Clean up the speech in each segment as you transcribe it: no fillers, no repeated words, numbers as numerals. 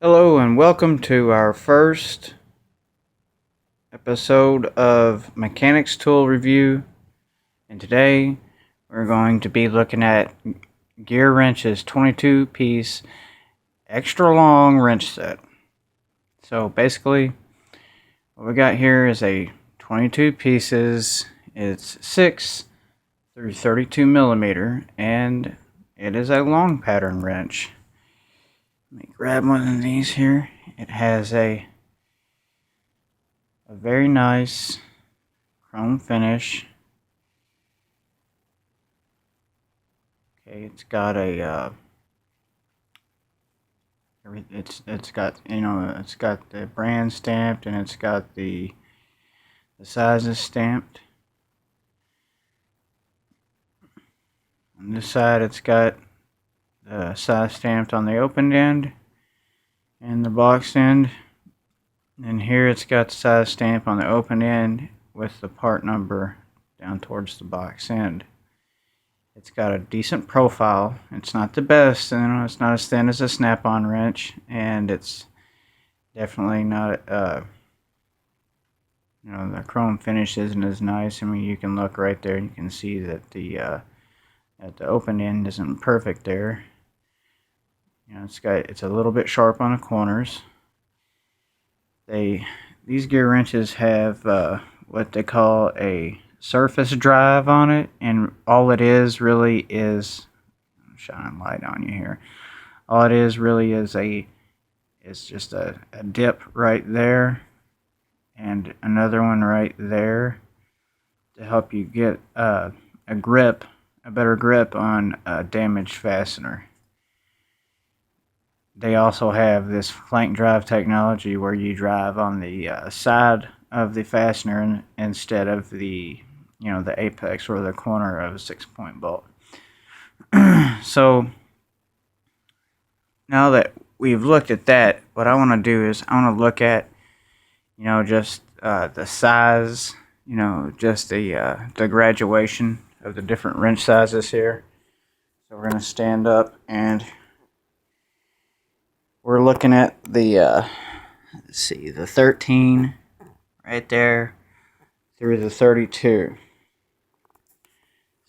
Hello and welcome to our first episode of Mechanics Tool Review. And today we're going to be looking at Gearwrench's 22-piece extra long wrench set. So basically what we got here is a 22 pieces. It's 6 through 32 millimeter and it is a long pattern wrench. Let me grab one of these here. It has a very nice chrome finish. Okay, it's got a it's got it's got the brand stamped and it's got the sizes stamped. On this side, it's got the size stamped on the open end and the box end. And here it's got the size stamp on the open end with the part number down towards the box end. It's got a decent profile. It's not the best, it's not as thin as a snap-on wrench, and it's definitely not, the chrome finish isn't as nice. I mean, you can look right there and you can see that the at the open end isn't perfect there. It's a little bit sharp on the corners. These gear wrenches have what they call a surface drive on it, and all it is really is, I'm shining light on you here. All it is really is it's just a dip right there and another one right there to help you get a better grip on a damaged fastener. They also have this flank drive technology where you drive on the side of the fastener instead of the apex or the corner of a 6-point bolt. So now that we've looked at that, what I want to do is I want to look at just the size, just the graduation of the different wrench sizes here. So we're going to stand up and we're looking at the let's see, the 13 right there through the 32.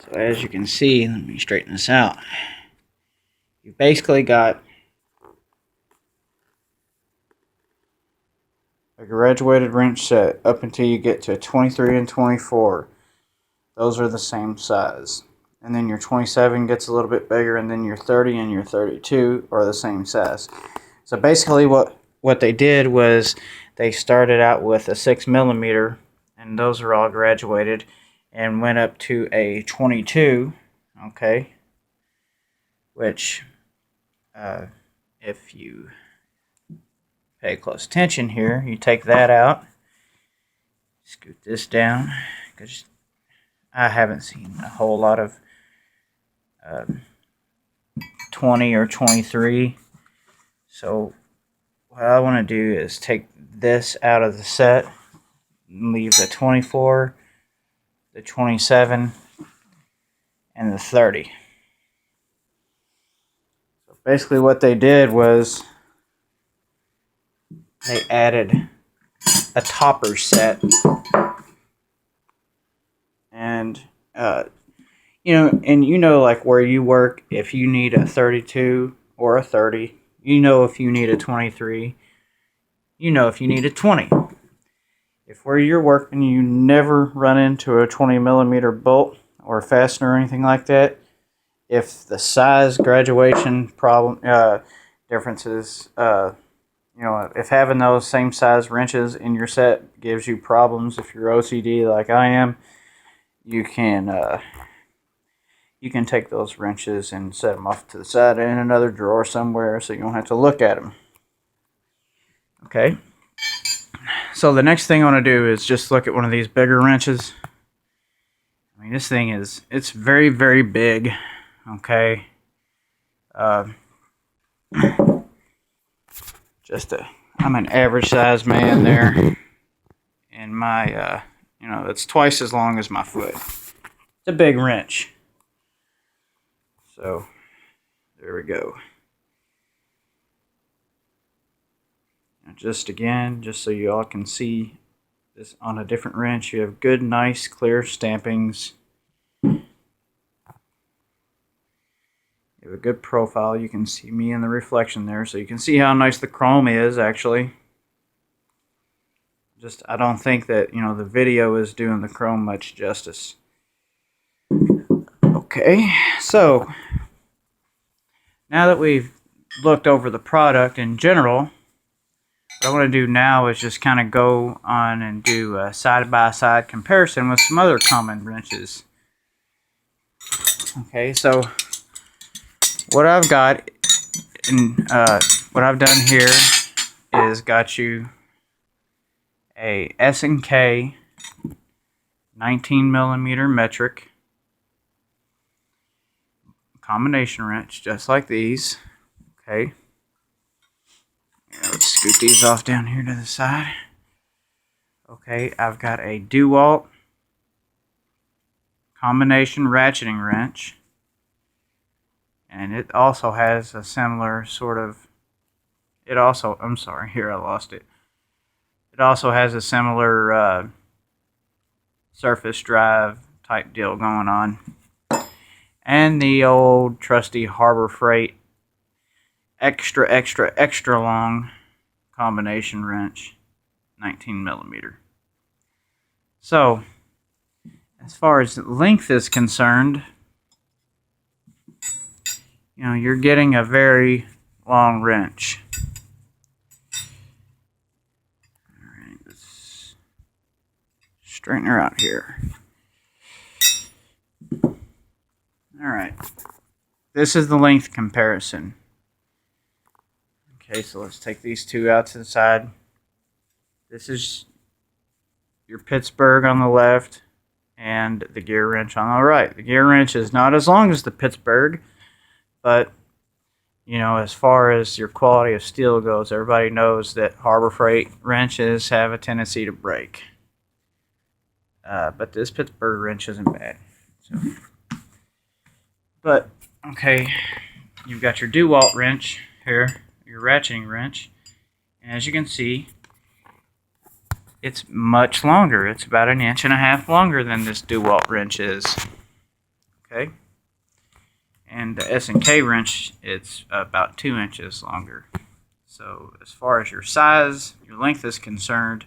So as you can see, let me straighten this out. You've basically got a graduated wrench set up until you get to 23 and 24. Those are the same size. And then your 27 gets a little bit bigger, and then your 30 and your 32 are the same size. So basically what they did was they started out with a 6 millimeter, and those are all graduated, and went up to a 22, okay, which if you pay close attention here, you take that out, scoot this down, because I haven't seen a whole lot of 20 or 23. So what I want to do is take this out of the set and leave the 24, the 27, and the 30. So basically what they did was they added a topper set. And like where you work, if you need a 32 or a 30, if you need a 23, if you need a 20. If where you're working you never run into a 20 millimeter bolt or fastener or anything like that, if the size graduation problem differences, if having those same size wrenches in your set gives you problems, if you're OCD like I am, you can take those wrenches and set them off to the side in another drawer somewhere so you don't have to look at them. Okay. So the next thing I want to do is just look at one of these bigger wrenches. I mean, this thing it's very, very big. Okay. I'm an average sized man there. And my, it's twice as long as my foot. It's a big wrench. So, there we go. just so you all can see this on a different wrench. You have good, nice, clear stampings. You have a good profile. You can see me in the reflection there, so you can see how nice the chrome is actually. Just, I don't think that, you know, the video is doing the chrome much justice. Okay, so now that we've looked over the product in general, what I want to do now is just kind of go on and do a side-by-side comparison with some other common wrenches. Okay, so what I've got and what I've done here is got you a S&K 19mm metric combination wrench, just like these. Okay, let's scoot these off down here to the side. Okay, I've got a DeWalt combination ratcheting wrench, and it also has a similar sort of, I'm sorry, here I lost it. It also has a similar surface drive type deal going on. And the old trusty Harbor Freight extra long combination wrench, 19mm. So, as far as length is concerned, you know, you're getting a very long wrench. Alright, let's straighten her out here. Alright, this is the length comparison. Okay, so let's take these two out to the side. This is your Pittsburgh on the left and the Gearwrench on the right. The Gearwrench is not as long as the Pittsburgh, but you know, as far as your quality of steel goes, everybody knows that Harbor Freight wrenches have a tendency to break. But this Pittsburgh wrench isn't bad. So, but okay, you've got your DeWalt wrench here, your ratcheting wrench, and as you can see, it's much longer. It's about 1.5 inches longer than this DeWalt wrench is. Okay, and the S&K wrench, it's about 2 inches longer. So as far as your size, your length is concerned,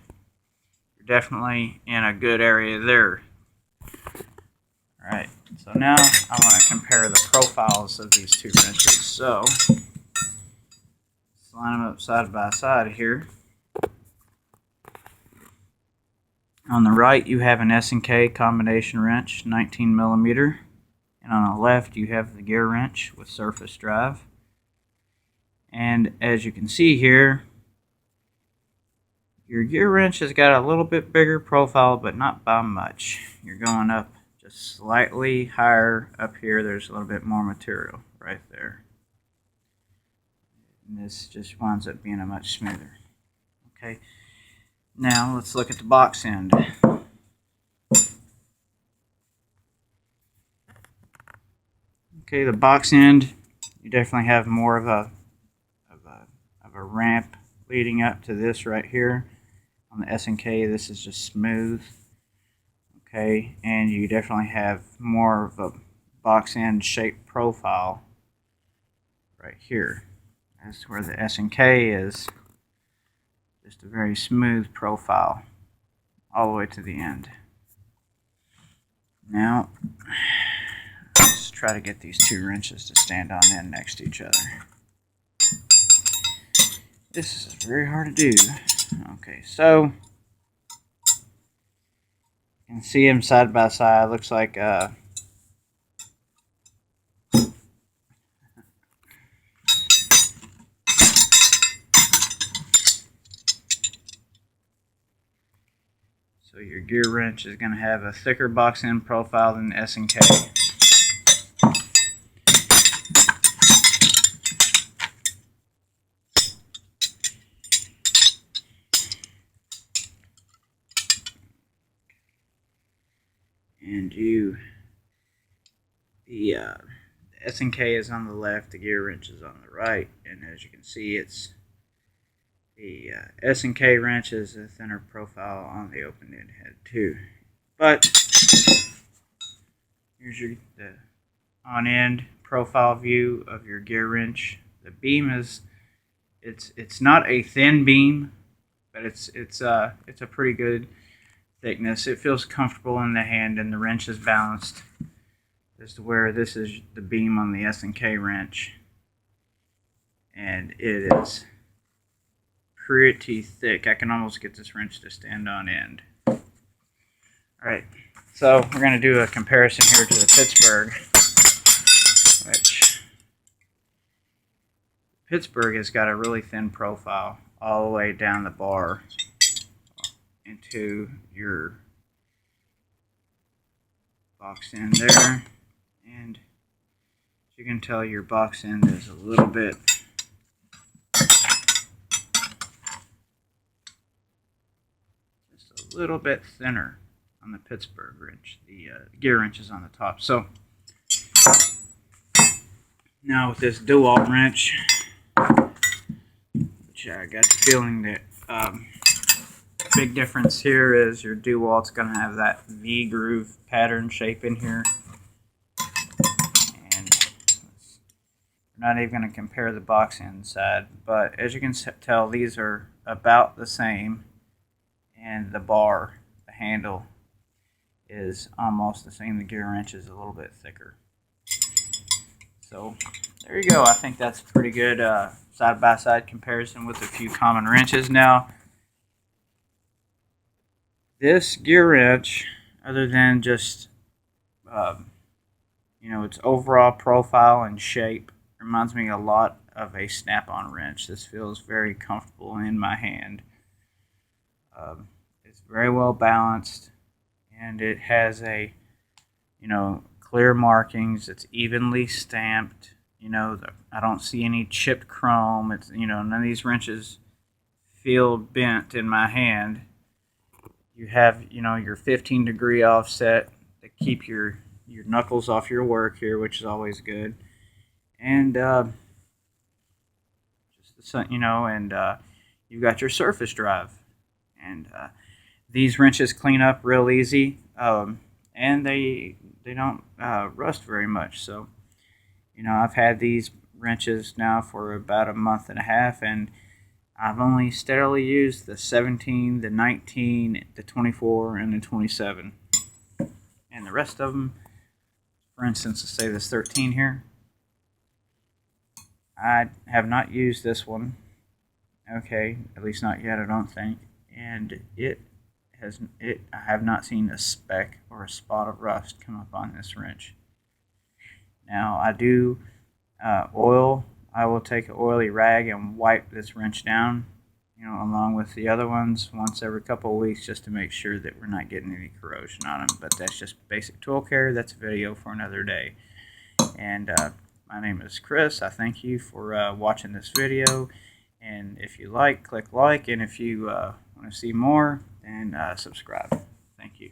you're definitely in a good area there. Alright, so now I want to compare the profiles of these two wrenches. So let's line them up side by side here. On the right you have an S&K combination wrench, 19mm. And on the left you have the Gearwrench with surface drive. And as you can see here, your Gearwrench has got a little bit bigger profile, but not by much. You're going up just slightly higher up here. There's a little bit more material right there. And this just winds up being a much smoother. Okay, now let's look at the box end. Okay, the box end, you definitely have more of a ramp leading up to this right here. On the S&K, this is just smooth. Okay, and you definitely have more of a box end shaped profile right here. That's where the S&K is just a very smooth profile all the way to the end. Now, let's try to get these two wrenches to stand on end next to each other. This is very hard to do. Okay, so you can see them side by side. Looks like so your Gearwrench is going to have a thicker box end profile than the S&K. And the S&K is on the left, the Gearwrench is on the right, and as you can see, it's The S&K wrench is a thinner profile on the open-end head too. But here's the on-end profile view of your Gearwrench. The beam is it's not a thin beam, but it's a pretty good thickness. It feels comfortable in the hand, and the wrench is balanced as to where this is the beam on the S&K wrench, and it is pretty thick. I can almost get this wrench to stand on end. Alright, so we're going to do a comparison here to the Pittsburgh, which Pittsburgh has got a really thin profile all the way down the bar into your box end there, and as you can tell, your box end is a little bit thinner on the Pittsburgh wrench. The Gearwrench is on the top. So now with this DeWalt wrench, which I got the feeling that big difference here is your DeWalt's going to have that V groove pattern shape in here, and we're not even going to compare the box inside, but as you can tell, these are about the same, and the bar, the handle, is almost the same. The Gearwrench is a little bit thicker. So there you go. I think that's a pretty good side-by-side comparison with a few common wrenches. Now, this Gearwrench, other than just its overall profile and shape, reminds me a lot of a snap-on wrench. This feels very comfortable in my hand. It's very well balanced, and it has a clear markings. It's evenly stamped. I don't see any chipped chrome. It's none of these wrenches feel bent in my hand. You have your 15-degree offset to keep your knuckles off your work here, which is always good. And you've got your surface drive, and these wrenches clean up real easy, and they don't rust very much. So I've had these wrenches now for about a month and a half, and I've only steadily used the 17, the 19, the 24, and the 27. And the rest of them, for instance, let's say this 13 here, I have not used this one. Okay, at least not yet, I don't think. And I have not seen a speck or a spot of rust come up on this wrench. Now, I do oil. I will take an oily rag and wipe this wrench down, along with the other ones once every couple of weeks, just to make sure that we're not getting any corrosion on them. But that's just basic tool care. That's a video for another day. And my name is Chris. I thank you for watching this video. And if you like, click like. And if you want to see more, then subscribe. Thank you.